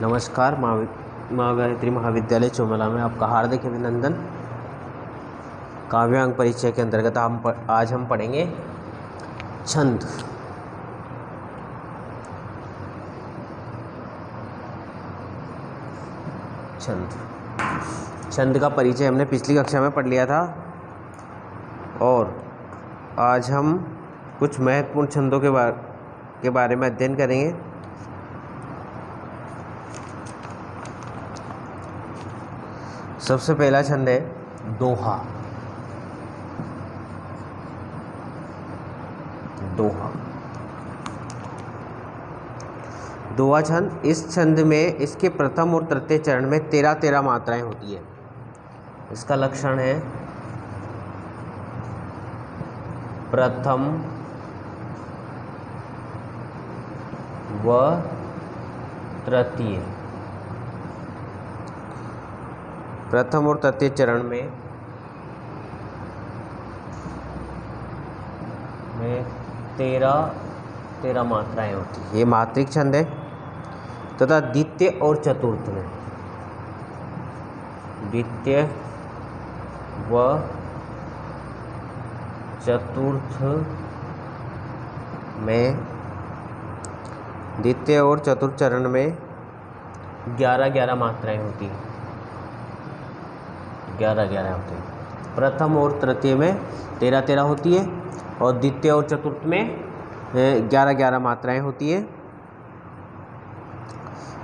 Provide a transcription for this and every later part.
नमस्कार। माँ गायत्री महाविद्यालय चोमला में आपका हार्दिक अभिनंदन। काव्यांग परिचय के अंतर्गत आज हम पढ़ेंगे छंद। छंद का परिचय हमने पिछली कक्षा में पढ़ लिया था और आज हम कुछ महत्वपूर्ण छंदों के बारे में अध्ययन करेंगे। सबसे पहला छंद है दोहा। दोहा छंद, इस छंद में इसके प्रथम और तृतीय चरण में 13 मात्राएं होती है। इसका लक्षण है प्रथम व तृतीय। प्रथम और तृतीय चरण में 13 मात्राएं होती है। ये मात्रिक छंद है तथा द्वितीय और चतुर्थ में, द्वितीय व चतुर्थ में, द्वितीय और चतुर्थ चरण में 11 मात्राएं होती हैं। 11 होती है। प्रथम और तृतीय में 13 होती है और द्वितीय और चतुर्थ में 11 मात्राएं होती है।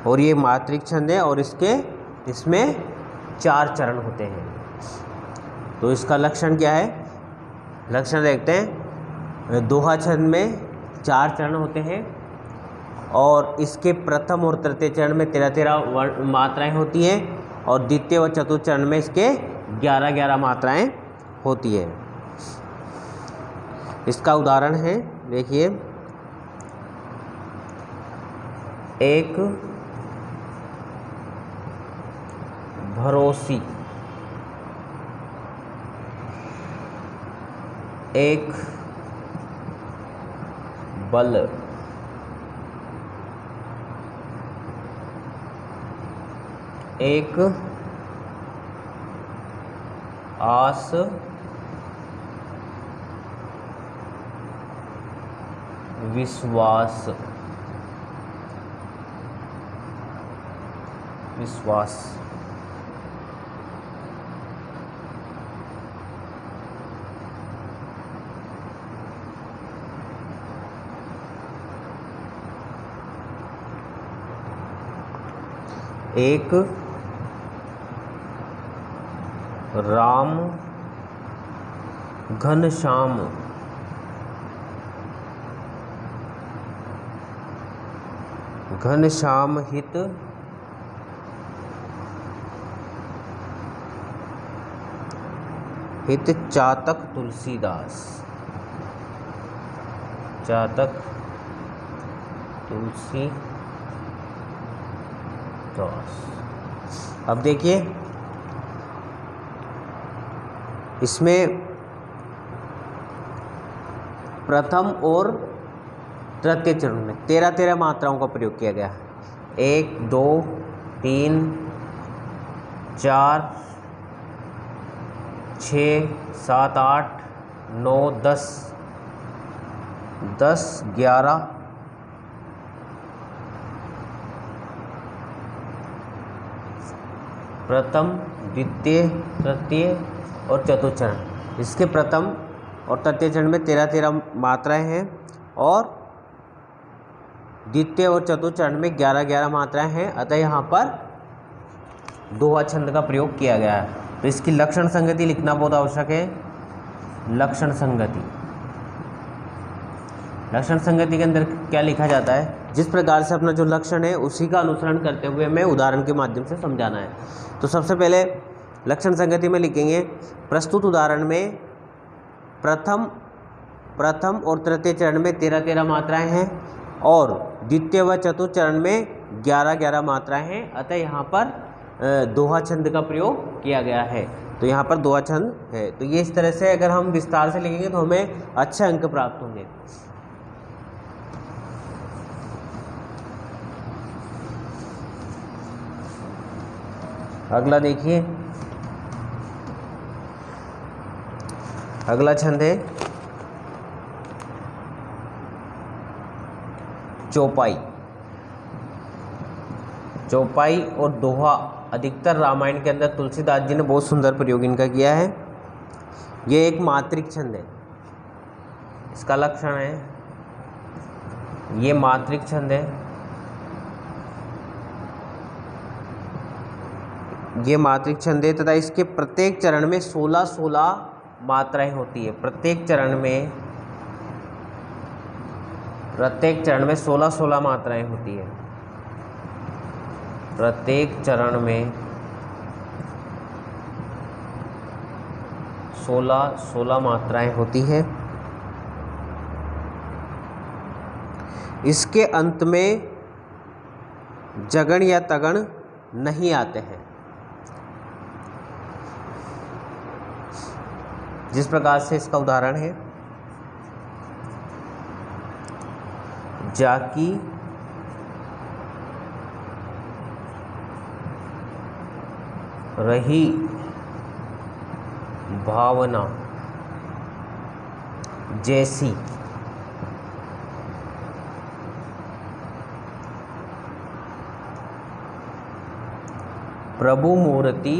और ये मात्रिक छंद है और इसमें 4 चरण होते हैं। तो इसका लक्षण क्या है? लक्षण देखते हैं। दोहा छंद में 4 चरण होते हैं और इसके प्रथम और तृतीय चरण में 13 मात्राएं होती हैं और द्वितीय व चतुर्थ चरण में इसके 11 मात्राएं होती है। इसका उदाहरण है, देखिए, एक भरोसी, एक बल, एक आस, विश्वास। एक राम घनश्याम, घनश्याम हित चातक तुलसीदास, चातक तुलसीदास। अब देखिए, इसमें प्रथम और तृतीय चरण में 13 मात्राओं का प्रयोग किया गया। 1 2 3 4 6 7 8 9 10 11 प्रथम, द्वितीय, तृतीय और चतुर्थ चरण। इसके प्रथम और तृतीय चरण में 13 मात्राएं हैं और द्वितीय और चतुर्थ चरण में 11 मात्राएं हैं। अतः यहाँ पर दोहा छंद का प्रयोग किया गया है। तो इसकी लक्षण संगति लिखना बहुत आवश्यक है। लक्षण संगति, लक्षण संगति के अंदर क्या लिखा जाता है? जिस प्रकार से अपना जो लक्षण है उसी का अनुसरण करते हुए हमें उदाहरण के माध्यम से समझाना है। तो सबसे पहले लक्षण संगति में लिखेंगे, प्रस्तुत उदाहरण में प्रथम और तृतीय चरण में 13 मात्राएं हैं और द्वितीय व चतुर्थ चरण में 11 मात्राएं हैं। अतः यहाँ पर दोहा छंद का प्रयोग किया गया है। तो यहाँ पर दोहा छंद है। तो ये इस तरह से अगर हम विस्तार से लिखेंगे तो हमें अच्छे अंक प्राप्त होंगे। अगला देखिए, अगला छंद है चौपाई। चौपाई और दोहा अधिकतर रामायण के अंदर तुलसीदास जी ने बहुत सुंदर प्रयोग इनका किया है। ये एक मात्रिक छंद है, इसका लक्षण है, ये मात्रिक छंद है, ये मात्रिक छंद है तथा इसके प्रत्येक चरण में 16-16 मात्राएं होती है। प्रत्येक चरण में 16-16 मात्राएं होती है। प्रत्येक चरण में 16-16 मात्राएं होती है। इसके अंत में जगण या तगण नहीं आते हैं। जिस प्रकार से इसका उदाहरण है, जाकी रही भावना जैसी, प्रभु मूर्ति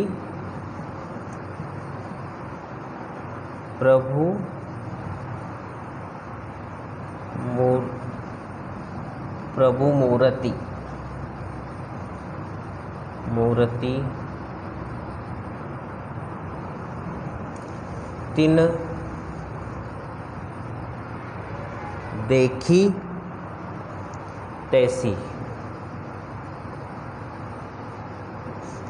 तिन देखी तैसी।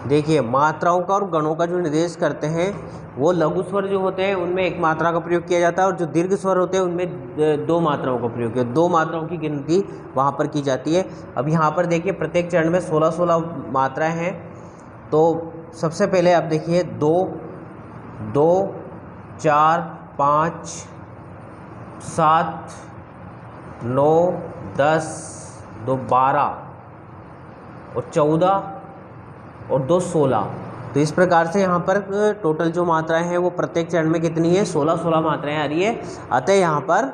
देखिए, मात्राओं का और गणों का जो निर्देश करते हैं वो लघु स्वर जो होते हैं उनमें एक मात्रा का प्रयोग किया जाता है, और जो दीर्घ स्वर होते हैं उनमें 2 मात्राओं का प्रयोग किया, 2 मात्राओं की गिनती वहाँ पर की जाती है। अब यहाँ पर देखिए, प्रत्येक चरण में 16-16 मात्राएं हैं। तो सबसे पहले आप देखिए 2, 4, 5, 7, 9, 10, 2 12 और 14 और 2 16। तो इस प्रकार से यहाँ पर टोटल जो मात्राएं हैं वो प्रत्येक चरण में कितनी है, 16-16 मात्राएं आ रही है। अतः यहाँ पर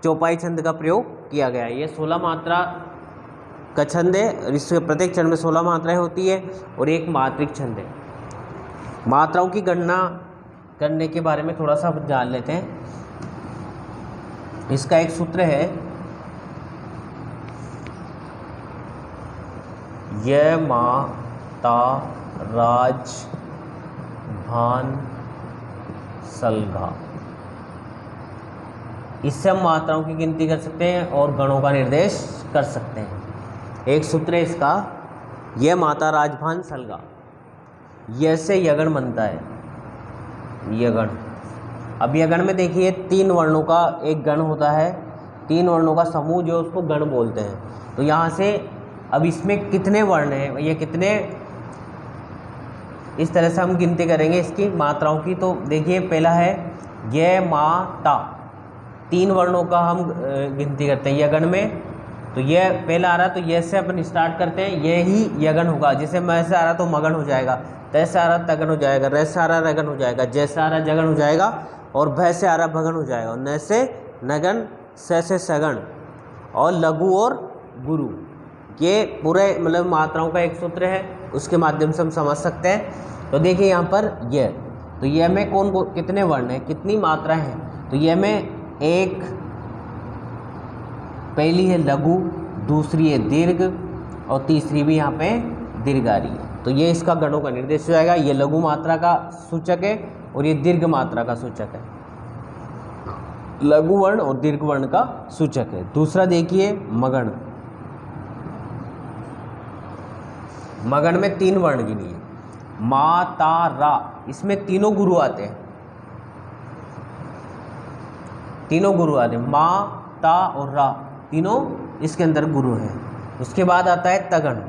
चौपाई छंद का प्रयोग किया गया है। ये 16 मात्रा का छंद है, इसके प्रत्येक चरण में 16 मात्राएं होती है और एक मात्रिक छंद है। मात्राओं की गणना करने के बारे में थोड़ा सा जान लेते हैं। इसका एक सूत्र है, य माता राज भान सलगा। इससे हम मात्राओं की गिनती कर सकते हैं और गणों का निर्देश कर सकते हैं। एक सूत्र है इसका, यह माता राजभान सलगा। यह से यगण बनता है, यगण। अब यगण में देखिए 3 वर्णों का एक गण होता है, 3 वर्णों का समूह जो उसको गण बोलते हैं। तो यहाँ से अब इसमें कितने वर्ण हैं, ये कितने, इस तरह से हम गिनती करेंगे इसकी मात्राओं की। तो देखिए, पहला है य मा ता, 3 वर्णों का हम गिनती करते हैं यगण में। तो यह पहला आ रहा, तो यह से अपन स्टार्ट करते हैं, ये ही यगण होगा। जैसे मैं से आ रहा तो मगन हो जाएगा, तय से आ रहा तगन हो जाएगा, रे से आ रहा रगन हो जाएगा, जय से आ रहा जगन हो जाएगा, और भय से आ रहा भगन हो जाएगा, और न से नगन, से सगन, और लघु और गुरु। ये पूरे मतलब मात्राओं का एक सूत्र है, उसके माध्यम से हम समझ सकते हैं। तो देखिए यहाँ पर यह, तो यह में कितने वर्ण हैं, कितनी मात्राएं हैं। तो यह में एक, पहली है लघु, दूसरी है दीर्घ, और तीसरी भी यहाँ पे दीर्घ आ रही है। तो ये इसका गणों का निर्देश हो जाएगा। ये लघु मात्रा का सूचक है और ये दीर्घ मात्रा का सूचक है, लघु वर्ण और दीर्घ वर्ण का सूचक है। दूसरा देखिए मगण। मगण में 3 वर्ण गिनिए, मा ता रा, इसमें तीनों गुरु आते हैं, तीनों गुरु आते हैं, मा ता और रा, तीनों इसके अंदर गुरु हैं। उसके बाद आता है तगण।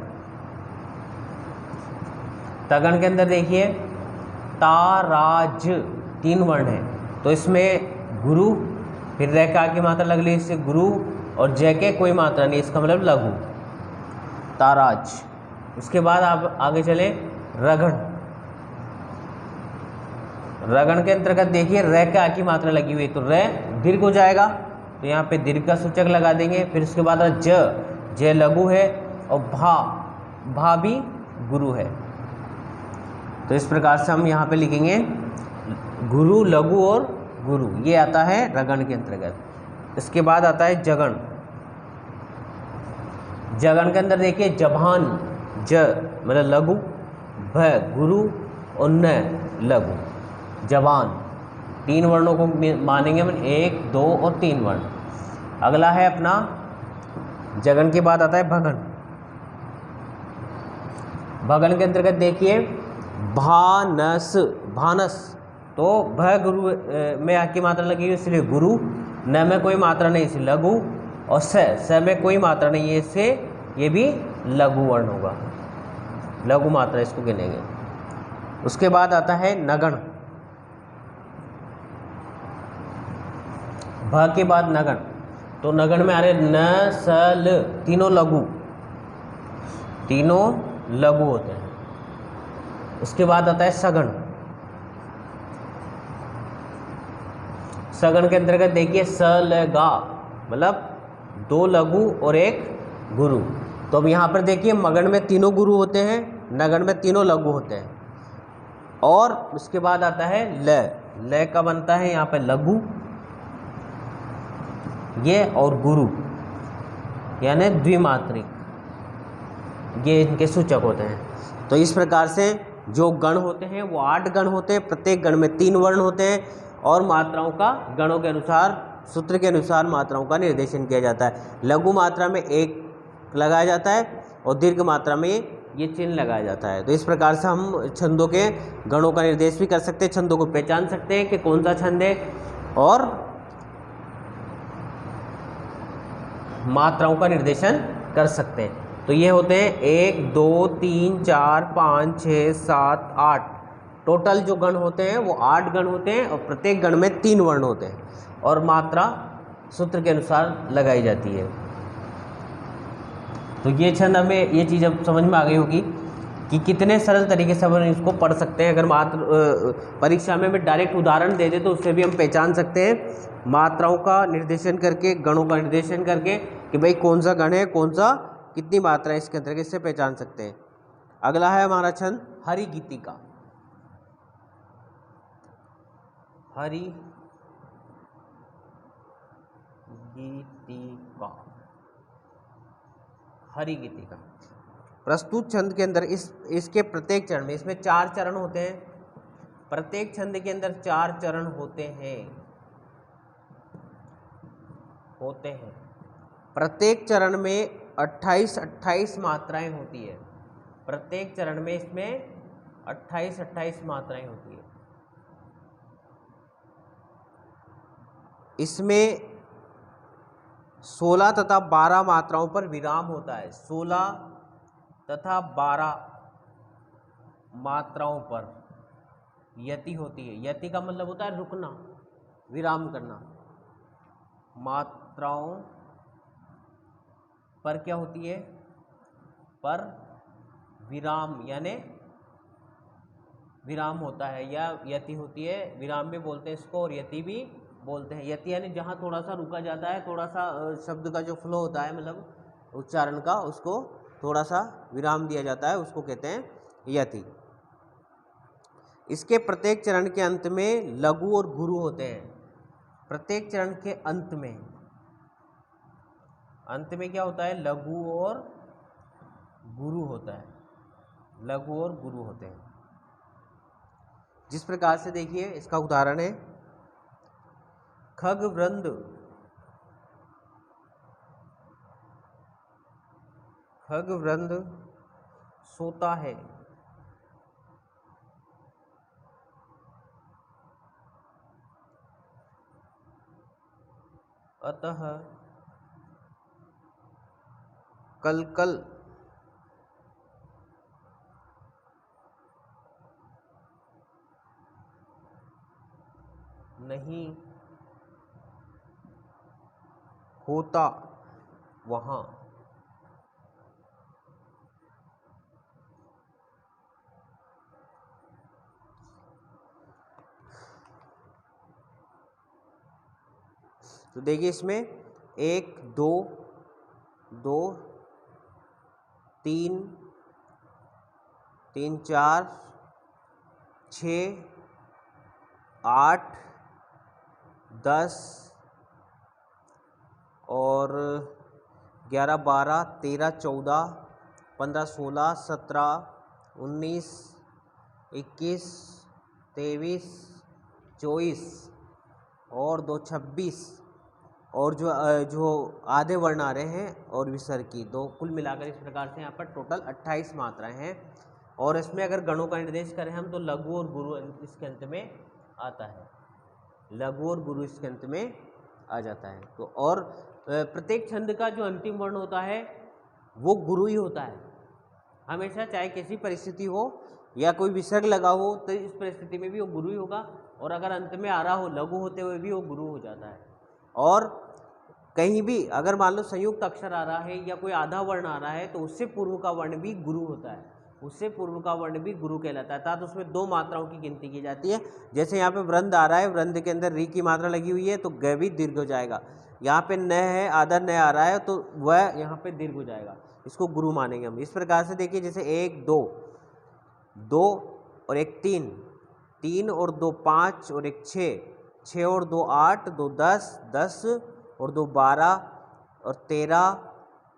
तगण के अंदर देखिए ता राज, 3 वर्ण हैं। तो इसमें गुरु, फिर रेखा की मात्रा लग ली इससे गुरु, और जय के कोई मात्रा नहीं, इसका मतलब लघु, ताराज। उसके बाद आप आगे चले रगड़। रगड़ के अंतर्गत देखिए र का की मात्रा लगी हुई है तो र दीर्घ हो जाएगा, तो यहाँ पे दीर्घ का सूचक लगा देंगे। फिर उसके बाद ज लघु है और भा भी गुरु है। तो इस प्रकार से हम यहाँ पे लिखेंगे गुरु, लघु और गुरु, ये आता है रगण के अंतर्गत। इसके बाद आता है जगण। जगण के अंदर देखिए जभान, ज मतलब लघु, भ गुरु और न लघु, जवान। 3 वर्णों को मानेंगे हम, 1, 2 और 3 वर्ण। अगला है अपना जगन के बाद आता है भगन। भगन के अंतर्गत देखिए भानस, भानस, तो भ गुरु में आ की मात्रा लगी है इसलिए गुरु, न में कोई मात्रा नहीं इसलिए लघु, और स में कोई मात्रा नहीं है इससे ये भी लघु वर्ण होगा, लघु मात्रा इसको गिनेंगे। उसके बाद आता है नगण। भ के बाद नगण, तो नगण में आ रहे न, स, ल, तीनों लघु, तीनों लघु होते हैं। उसके बाद आता है सगण। सगण के अंतर्गत देखिए स, ल, गा, मतलब 2 लघु और 1 गुरु। तो अब यहाँ पर देखिए मगन में तीनों गुरु होते हैं, नगण में तीनों लघु होते हैं। और उसके बाद आता है ल का बनता है यहाँ पे लघु, ये और गुरु यानी द्विमात्रिक, ये इनके सूचक होते हैं। तो इस प्रकार से जो गण होते हैं वो 8 गण होते हैं, प्रत्येक गण में 3 वर्ण होते हैं और मात्राओं का गणों के अनुसार, सूत्र के अनुसार मात्राओं का निर्देशन किया जाता है। लघु मात्रा में 1 लगाया जाता है और दीर्घ मात्रा में ये चिन्ह लगाया जाता है। तो इस प्रकार से हम छंदों के गणों का निर्देश भी कर सकते हैं, छंदों को पहचान सकते हैं कि कौन सा छंद है और मात्राओं का निर्देशन कर सकते हैं। तो ये होते हैं 1, 2, 3, 4, 5, 6, 7, 8, टोटल जो गण होते हैं वो 8 गण होते हैं और प्रत्येक गण में 3 वर्ण होते हैं और मात्रा सूत्र के अनुसार लगाई जाती है। तो ये छंद हमें ये चीज़ अब समझ में आ गई होगी कि कितने सरल तरीके से हम इसको पढ़ सकते हैं। अगर परीक्षा में हमें डायरेक्ट उदाहरण दे दे तो उससे भी हम पहचान सकते हैं मात्राओं का निर्देशन करके, गणों का निर्देशन करके कि भाई कौन सा गण है, कौन सा कितनी मात्रा है इसके अंतर्गत, इससे पहचान सकते हैं। अगला है हमारा छंद हरि गीतिका। हरि गीतिका, हरि गीतिका प्रस्तुत छंद के अंदर इसके प्रत्येक चरण में, इसमें 4 चरण होते हैं, प्रत्येक छंद के अंदर 4 चरण होते हैं प्रत्येक चरण में 28 मात्राएं होती है, प्रत्येक चरण में इसमें 28 मात्राएं होती है। इसमें 16 तथा 12 मात्राओं पर विराम होता है, 16 तथा 12 मात्राओं पर यति होती है। यति का मतलब होता है रुकना, विराम करना। मात्राओं पर क्या होती है, पर विराम यानी विराम होता है या यति होती है, विराम भी बोलते हैं इसको और यति भी बोलते हैं। यति यानी जहाँ थोड़ा सा रुका जाता है, थोड़ा सा शब्द का जो फ्लो होता है मतलब उच्चारण का, उसको थोड़ा सा विराम दिया जाता है, उसको कहते हैं यति। इसके प्रत्येक चरण के अंत में लघु और गुरु होते हैं। प्रत्येक चरण के अंत में क्या होता है, लघु और गुरु होता है, लघु और गुरु होते हैं। जिस प्रकार से देखिए इसका उदाहरण है खगवृंद, खगवृंद सोता है, अतः कलकल नहीं होता वहाँ। तो देखिए इसमें 1 2 2 3 3 4 6 8 10 और 11 12 13 14 15 16 17 19 21 23 24 और 2 26 और जो आधे वर्ण आ रहे हैं और विसर्ग की, दो कुल मिलाकर इस प्रकार से यहाँ पर टोटल 28 मात्राएं हैं। और इसमें अगर गणों का निर्देश करें हम तो लघु और गुरु इसके अंत में आता है, लघु और गुरु इसके अंत में आ जाता है। तो और प्रत्येक छंद का जो अंतिम वर्ण होता है वो गुरु ही होता है हमेशा, चाहे कैसी परिस्थिति हो या कोई विसर्ग लगा हो तो इस परिस्थिति में भी वो गुरु ही होगा, और अगर अंत में आ रहा हो लघु होते हुए भी वो गुरु हो जाता है। और कहीं भी अगर मान लो संयुक्त अक्षर आ रहा है या कोई आधा वर्ण आ रहा है तो उससे पूर्व का वर्ण भी गुरु होता है, उससे पूर्व का वर्ण भी गुरु कहलाता है, अर्थात उसमें 2 मात्राओं की गिनती की जाती है। जैसे यहाँ पे वृंद आ रहा है, वृंद के अंदर री की मात्रा लगी हुई है तो ग भी दीर्घ हो जाएगा। यहाँ पे न है, आधा न आ रहा है तो वह यहाँ पे दीर्घ हो जाएगा, इसको गुरु मानेंगे हम। इस प्रकार से देखिए जैसे 1 2 2 और 1 3 3 और 2 5 और 1 6 6 और 2 8 2 10 10 और 2 12 और 13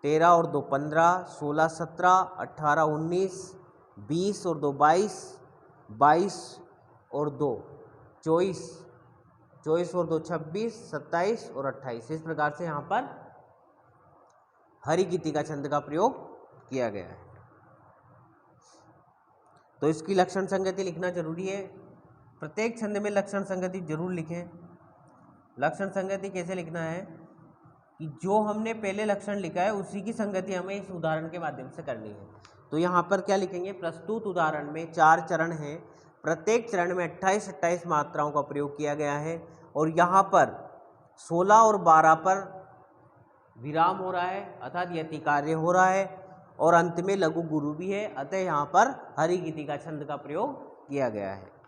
13 और 2 15 16 17 18 19 20 और 2 22 22 और 2 24 24 और 2 26 27 और 28। इस प्रकार से यहाँ पर हरि गीतिका छंद का प्रयोग किया गया है। तो इसकी लक्षण संगति लिखना जरूरी है, प्रत्येक छंद में लक्षण संगति जरूर लिखें। लक्षण संगति कैसे लिखना है कि जो हमने पहले लक्षण लिखा है उसी की संगति हमें इस उदाहरण के माध्यम से करनी है। तो यहाँ पर क्या लिखेंगे, प्रस्तुत उदाहरण में 4 चरण हैं, प्रत्येक चरण में 28-28 मात्राओं का प्रयोग किया गया है और यहाँ पर 16 और 12 पर विराम हो रहा है अर्थात यति कार्य हो रहा है और अंत में लघु गुरु भी है, अतः यहाँ पर हरि गीतिका छंद का प्रयोग किया गया है।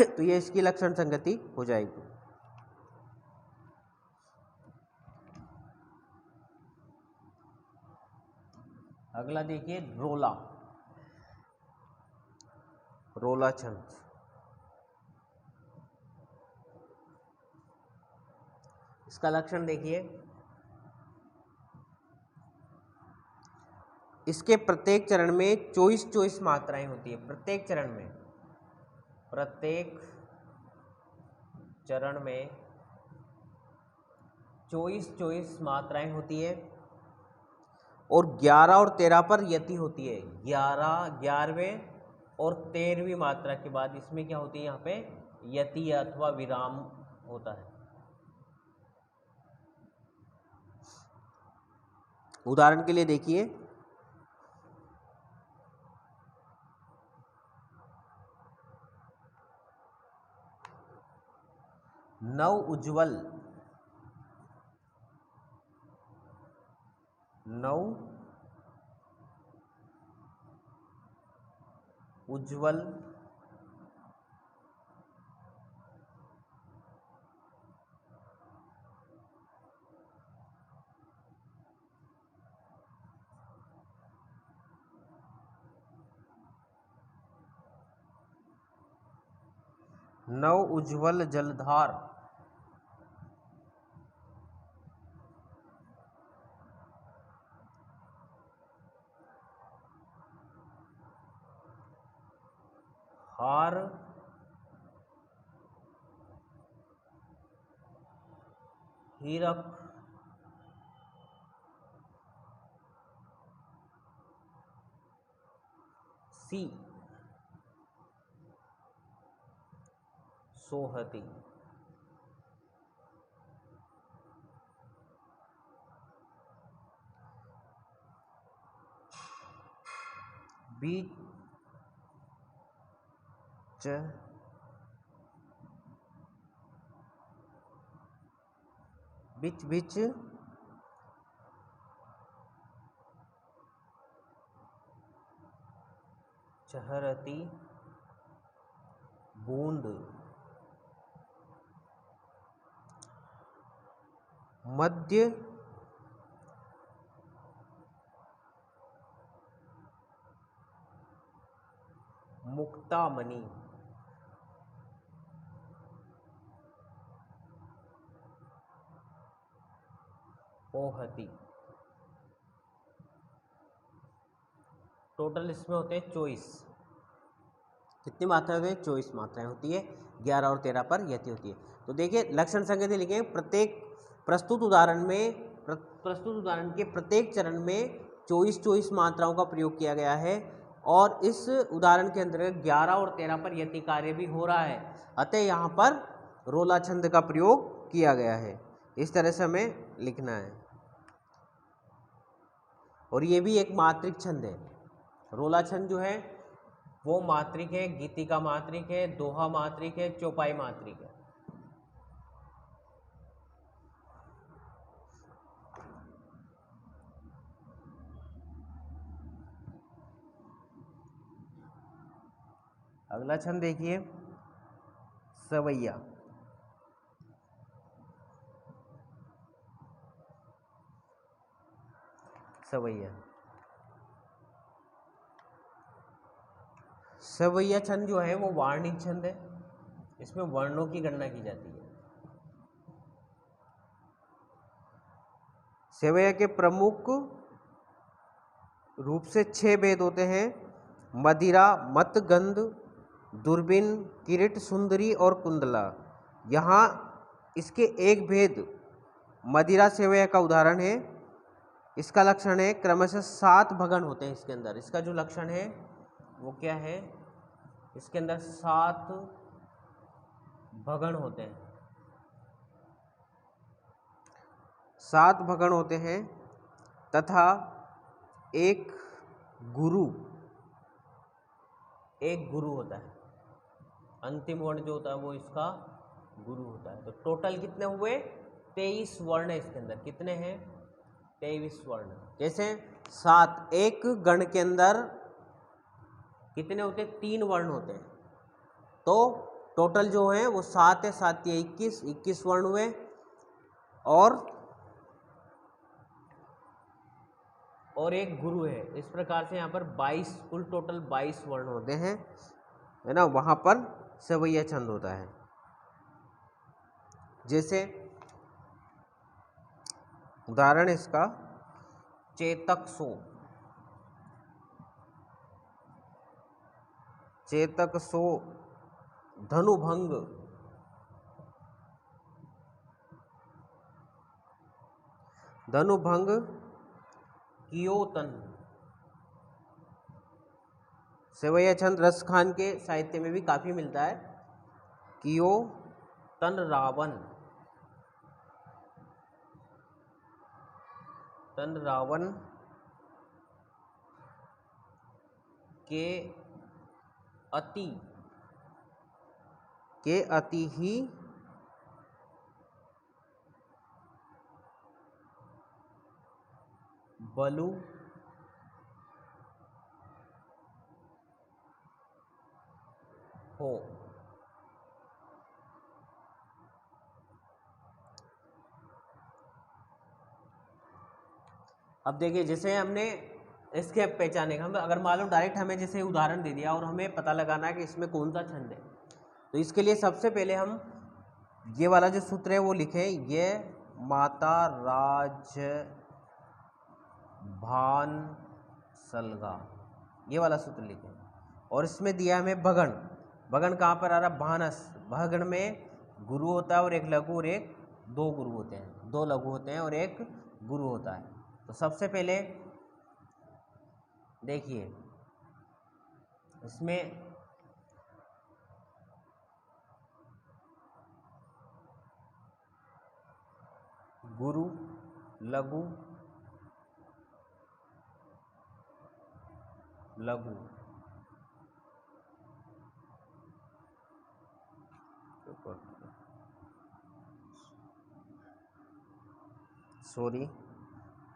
तो ये इसकी लक्षण संगति हो जाएगी। अगला देखिए रोला, रोला छंद। इसका लक्षण देखिए, इसके प्रत्येक चरण में 24-24 मात्राएं होती है, प्रत्येक चरण में 24-24 मात्राएं होती है और 11 और 13 पर यति होती है। 11वें और 13वीं मात्रा के बाद इसमें क्या होती है, यहाँ पे यति अथवा विराम होता है। उदाहरण के लिए देखिए, नव उज्ज्वल, नव उज्ज्वल नव उज्ज्वल जलधार, हार हीरक सी सोहती। बीच बिच बिच चहरती बूंद, मध्य मुक्तामणि, पोहति। टोटल इसमें होते हैं 24। कितनी मात्राएं होती हैं? 24 मात्राएं होती है। 11 और 13 पर यति होती है। तो देखिए लक्षण संकेत लिखे, प्रत्येक प्रस्तुत उदाहरण के प्रत्येक चरण में 24 मात्राओं का प्रयोग किया गया है और इस उदाहरण के अंतर्गत 11 और 13 पर यति कार्य भी हो रहा है। अतः यहाँ पर रोला छंद का प्रयोग किया गया है। इस तरह से हमें लिखना है। और ये भी एक मात्रिक छंद है। रोला छंद जो है वो मात्रिक है, गीतिका मात्रिक है, दोहा मात्रिक है, चौपाई मात्रिक है। अगला छंद देखिए, सवैया। सवैया सवैया छंद जो है वो वार्णिक छंद है। इसमें वर्णों की गणना की जाती है। सवैया के प्रमुख रूप से 6 भेद होते हैं: मदिरा, मतगंध, दूरबीन, किरीट, सुंदरी और कुंडला। यहाँ इसके एक भेद मदिरा सवैया का उदाहरण है। इसका लक्षण है क्रमशः 7 भगन होते हैं इसके अंदर। इसका जो लक्षण है वो क्या है? इसके अंदर 7 भगन होते हैं। 7 भगन होते हैं तथा एक गुरु होता है। अंतिम वर्ण जो होता है वो इसका गुरु होता है। तो टोटल कितने हुए? 23 वर्ण है इसके अंदर। कितने हैं? 23 वर्ण। जैसे 7, एक गण के अंदर कितने होते हैं? 3 वर्ण होते हैं। तो टोटल जो है वो 7 है, 7 या 21 वर्ण हुए। और एक गुरु है। इस प्रकार से यहाँ पर 22, कुल टोटल 22 वर्ण होते हैं, है ना। वहाँ पर सवैया छंद होता है। जैसे उदाहरण इसका चेतक सो। चेतक सो, धनुभंग, धनुभंग, कियोतन। सवैया छंद रसखान के साहित्य में भी काफी मिलता है। कियोतन रावण, तन रावण के अति ही बलु हो। अब देखिए जैसे हमने इसके पहचाने का, हम अगर मालूम डायरेक्ट हमें जैसे उदाहरण दे दिया और हमें पता लगाना है कि इसमें कौन सा छंद है, तो इसके लिए सबसे पहले हम ये वाला जो सूत्र है वो लिखें। ये माता राज भान सलगा, ये वाला सूत्र लिखें। और इसमें दिया हमें भगन। भगन कहाँ पर आ रहा? भानस। भगन में गुरु होता है और एक लघु और एक दो गुरु होते हैं। 2 लघु होते हैं और एक गुरु होता है। तो सबसे पहले देखिए इसमें गुरु, लघु, लघु,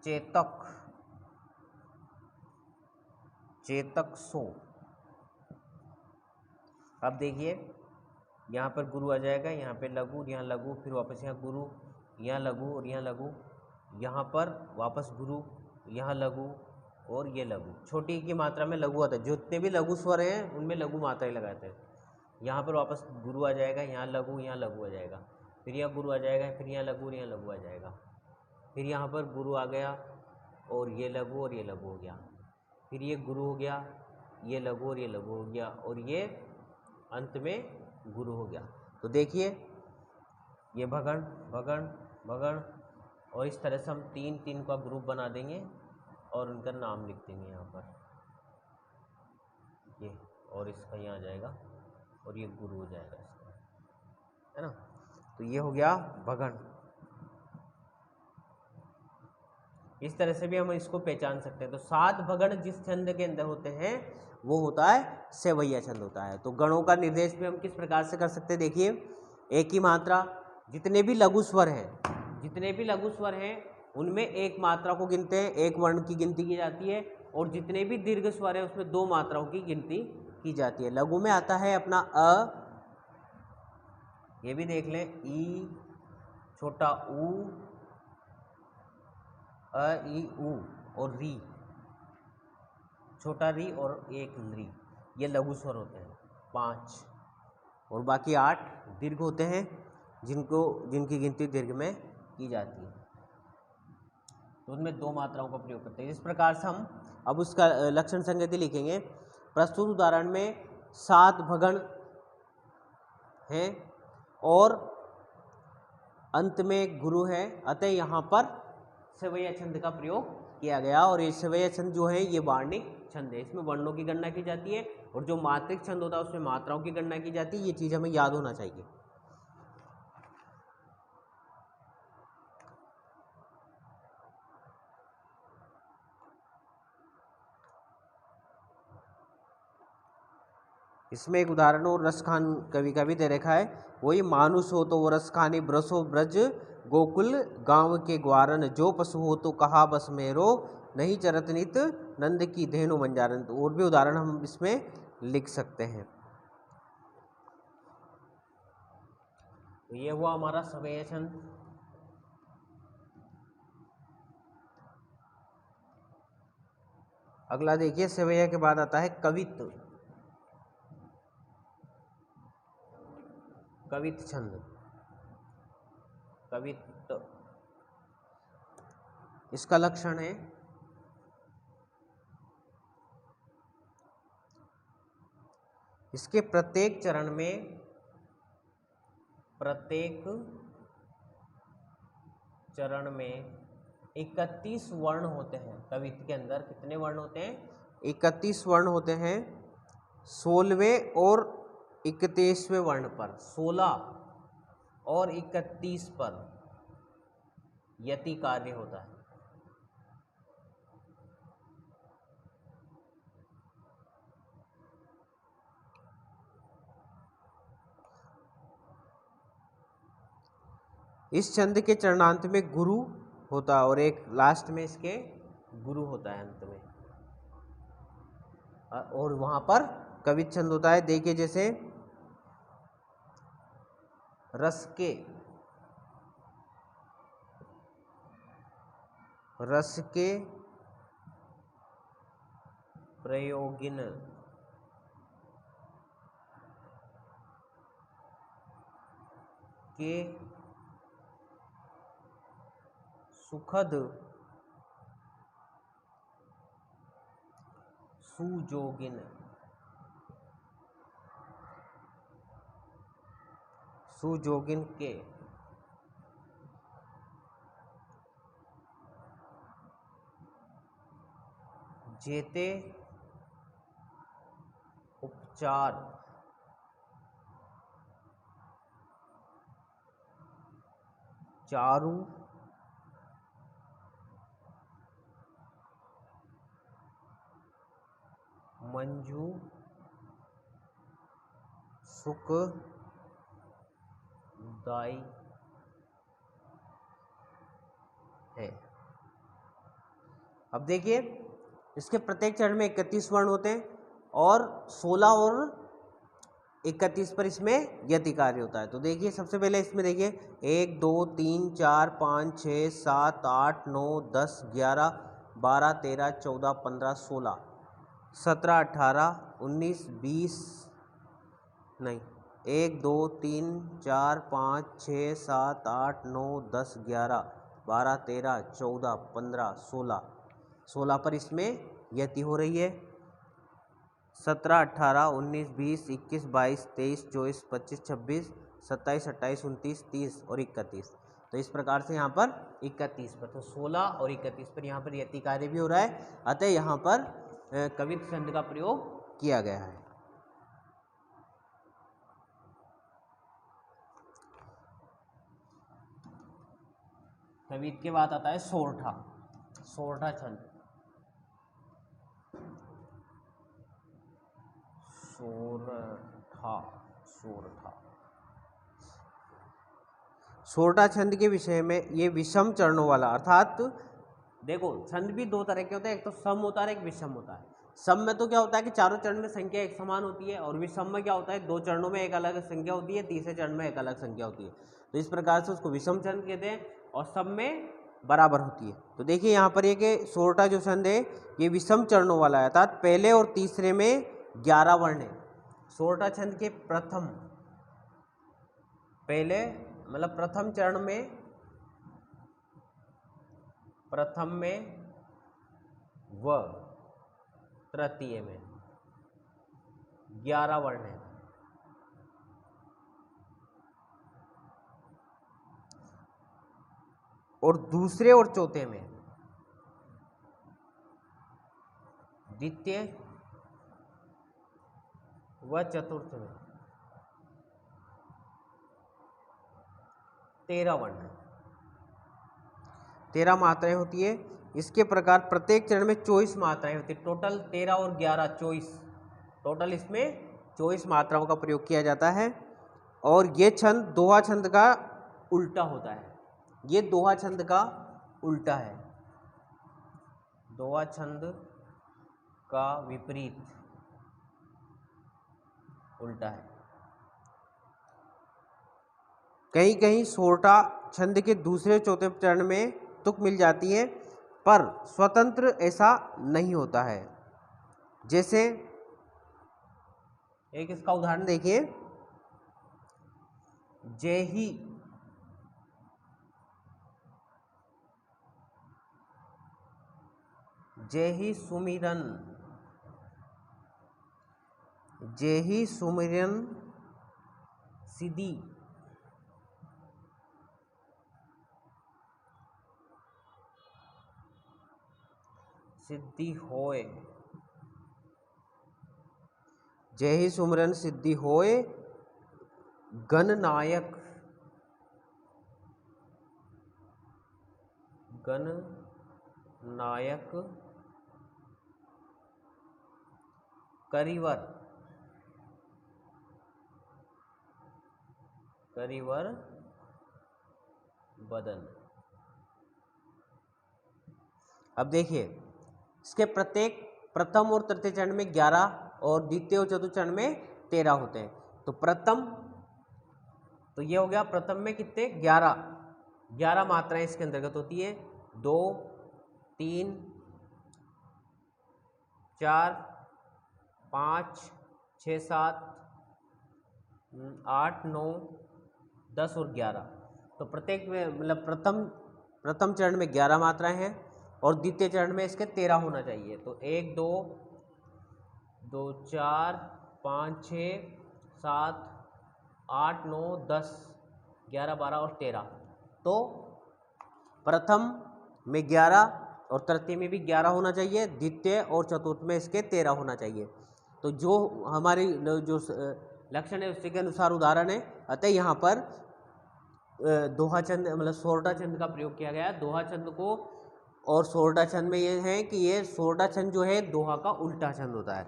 चेतक, चेतक सो। अब देखिए यहाँ पर गुरु आ जाएगा, यहाँ पे लघु, यहाँ लघु, फिर वापस यहाँ गुरु, यहाँ लघु और यहाँ लघु, यहाँ पर वापस गुरु, यहाँ लघु और ये लघु। छोटी की मात्रा में लघु आता है, जितने भी लघु स्वर हैं उनमें लघु मात्रा ही लगाते हैं। यहाँ पर वापस गुरु आ जाएगा, यहाँ लघु आ जाएगा, फिर यहाँ गुरु आ जाएगा, फिर यहाँ लघु आ जाएगा, फिर यहाँ पर गुरु आ गया और ये लघु हो गया, फिर ये गुरु हो गया, ये लघु हो गया, और ये अंत में गुरु हो गया। तो देखिए ये भगण भगण भगण, और इस तरह से हम तीन तीन का ग्रुप बना देंगे और उनका नाम लिख देंगे यहाँ पर ये, और इसका यहाँ आ जाएगा और ये गुरु हो जाएगा इसका, है ना। तो ये हो गया भगण। इस तरह से भी हम इसको पहचान सकते हैं। तो 7 भगण जिस छंद के अंदर होते हैं वो होता है सेवैया छंद होता है। तो गणों का निर्देश भी हम किस प्रकार से कर सकते हैं, देखिए एक ही मात्रा, जितने भी लघु स्वर हैं उनमें एक मात्रा को गिनते हैं, एक वर्ण की गिनती की जाती है, और जितने भी दीर्घ स्वर हैं उसमें 2 मात्राओं की गिनती की जाती है। लघु में आता है अपना अ, ये भी देख लें, ई, छोटा ऊ, अ ई ऊ, और री, छोटा री और एक री, ये लघु स्वर होते हैं 5, और बाकी 8 दीर्घ होते हैं जिनकी गिनती दीर्घ में की जाती है। तो उनमें 2 मात्राओं का प्रयोग करते हैं। इस प्रकार से हम अब उसका लक्षण संगति लिखेंगे। प्रस्तुत उदाहरण में 7 भगण हैं और अंत में गुरु है, अतः यहाँ पर सेवैया छंद का प्रयोग किया गया। और ये सेवैया छंद जो है ये वार्णिक छंद है, इसमें वर्णों की गणना की जाती है, और जो मात्रिक छंद होता है उसमें मात्राओं की गणना की जाती है। ये चीज़ हमें याद होना चाहिए। इसमें एक उदाहरण और रसखान कवि का भी दे रखा है, वही मानुष हो तो वो रसखानी, ब्रसो ब्रज गोकुल गांव के ग्वारन, जो पशु हो तो कहा बस मेरो, नहीं चरत नित नंद की धेनु मंजारन। तो और भी उदाहरण हम इसमें लिख सकते हैं। तो ये हुआ हमारा सेवैया छंद। अगला देखिए, सेवैया के बाद आता है कवित्व। कवित्व छंद, कवित्व, इसका लक्षण है इसके प्रत्येक चरण में 31 वर्ण होते हैं। कवित्व के अंदर कितने वर्ण होते हैं? 31 वर्ण होते हैं। 16वें और 31वें वर्ण पर, 16 और 31 पर यति कार्य होता है। इस छंद के चरणांत में गुरु होता है और एक लास्ट में इसके गुरु होता है अंत में, और वहां पर कवित्व छंद होता है। देखिए जैसे रस के प्रयोगिन, के सुखद सुजोगिन, सुजोगिन के जेते उपचार चारु मंजू सुख दाई है। अब देखिए इसके प्रत्येक चरण में 31 वर्ण होते हैं और 16 और 31 पर इसमें यति कार्य होता है। तो देखिए सबसे पहले इसमें देखिए 1 2 3 4 5 6 7 8 9 10 11 12 13 14 15 16 17 18 19 20 नहीं 1 2 3 4 5 6 7 8 9 10 11 12 13 14 15 16 पर इसमें यति हो रही है। 17 18 19 20 21 22 23 24 25 26 27 28 29 30 और 31। तो इस प्रकार से यहाँ पर 31 पर, तो 16 और 31 पर यहाँ पर यति कार्य भी हो रहा है, अतः यहाँ पर कवित्व छंद का प्रयोग किया गया है। कवित्व के बाद आता है सोरठा। सोरठा छंद, सोरठा सोरठा सोरठा छंद के विषय में ये विषम चरणों वाला, अर्थात देखो छंद भी दो तरह के होते हैं, एक तो सम होता है, एक विषम होता है। सम में तो क्या होता है कि चारों चरण में संख्या एक समान होती है, और विषम में क्या होता है दो चरणों में एक अलग संख्या होती है, तीसरे चरण में एक अलग संख्या होती है। तो इस प्रकार से उसको विषम छंद कहते हैं, और सब में बराबर होती है। तो देखिए यहाँ पर ये कि सोरठा जो छंद है ये विषम चरणों वाला है, अर्थात पहले और तीसरे में 11 वर्ण है। सोरठा छंद के प्रथम पहले मतलब प्रथम चरण में, प्रथम में व तृतीय में 11 वर्ण है। और दूसरे और चौथे में, द्वितीय व चतुर्थ में 13 वर्ण है, 13 मात्राएं होती है। इसके प्रकार प्रत्येक चरण में 24 मात्राएं होती है। टोटल 13 और 11 24, टोटल इसमें 24 मात्राओं का प्रयोग किया जाता है। और ये छंद दोहा छंद का उल्टा होता है। ये दोहा छंद का उल्टा है, दोहा छंद का विपरीत उल्टा है। कहीं कहीं सोरठा छंद के दूसरे चौथे चरण में तुक मिल जाती है, पर स्वतंत्र ऐसा नहीं होता है। जैसे एक इसका उदाहरण देखिए, जेहि जेहि सुमिरन, जेहि सुमिरन सिद्धि सिद्धि होए, जेहि सुमिरन सिद्धि होए गणनायक, गणनायक करिवर, करिवर बदन। अब देखिए इसके प्रत्येक प्रथम और तृतीय चरण में 11 और द्वितीय और चतुर्थ चरण में 13 होते हैं। तो प्रथम, तो ये हो गया प्रथम में कितने 11 मात्राएं इसके अंतर्गत होती है। 2 3 4 5 6 7 8 9 10 और 11। तो प्रत्येक में मतलब प्रथम चरण में 11 मात्राएं हैं, और द्वितीय चरण में इसके 13 होना चाहिए। तो 1 2 2 4 5 6 7 8 9 10 11 12 और 13। तो प्रथम में 11 और तृतीय में भी 11 होना चाहिए, द्वितीय और चतुर्थ में इसके 13 होना चाहिए। तो जो हमारी जो लक्षण है उसी के अनुसार उदाहरण है। अतः यहाँ पर दोहा छंद मतलब सोरठा छंद का प्रयोग किया गया है। दोहा छंद को और सोरठा छंद में ये है कि ये सोरठा छंद जो है दोहा का उल्टा छंद होता है,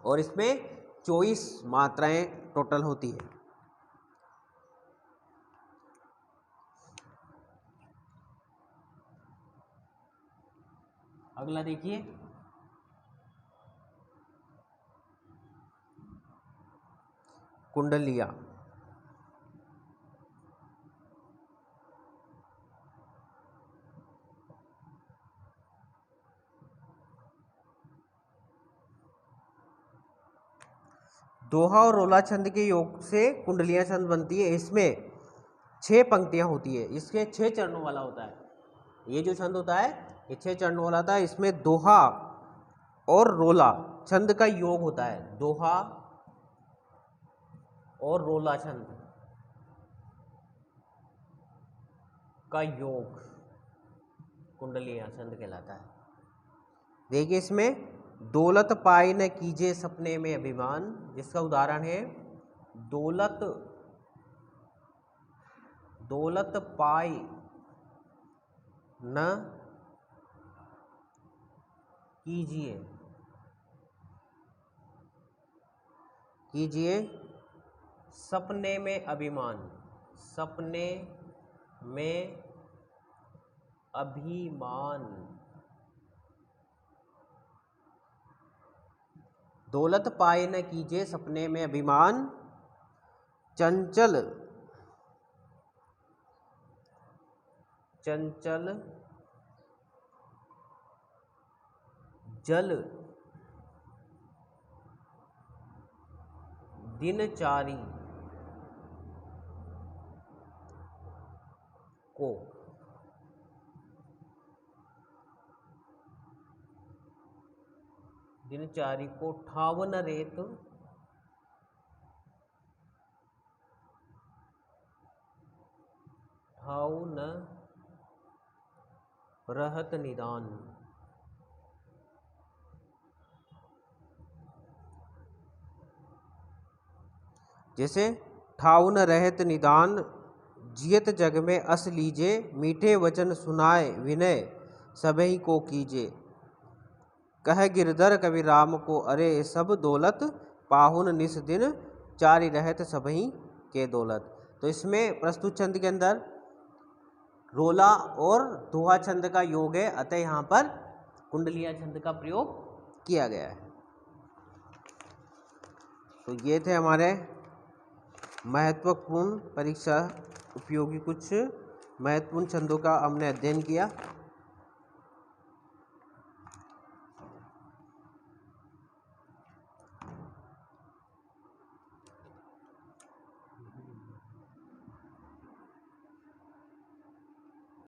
और इसमें 24 मात्राएं टोटल होती है। अगला देखिए, कुंडलियाँ। दोहा और रोला छंद के योग से कुंडलियाँ छंद बनती है। इसमें 6 पंक्तियाँ होती है, इसके 6 चरणों वाला होता है। ये जो छंद होता है ये 6 चरणों वाला था। इसमें दोहा और रोला छंद का योग होता है। दोहा और रोला छंद का योग कुंडलियाँ छंद कहलाता है। देखिए इसमें दौलत पाई न कीजिए सपने में अभिमान, जिसका उदाहरण है दौलत पाई न कीजिए सपने में अभिमान। सपने में अभिमान। दौलत पाए न कीजिए सपने में अभिमान, चंचल जल दिनचारी को ठाव न रहत निदान। जैसे ठाव न रहत निदान, जियत जग में अस लीजे, मीठे वचन सुनाए विनय सबहि को कीजे। कह गिरधर कवि राम को, अरे सब दौलत पाहुन निस दिन, चारि रहत सबहि के दौलत। तो इसमें प्रस्तुत छंद के अंदर रोला और दोहा छंद का योग है, अतः यहाँ पर कुंडलिया छंद का प्रयोग किया गया है। तो ये थे हमारे महत्वपूर्ण परीक्षा उपयोगी कुछ महत्वपूर्ण छंदों का हमने अध्ययन किया।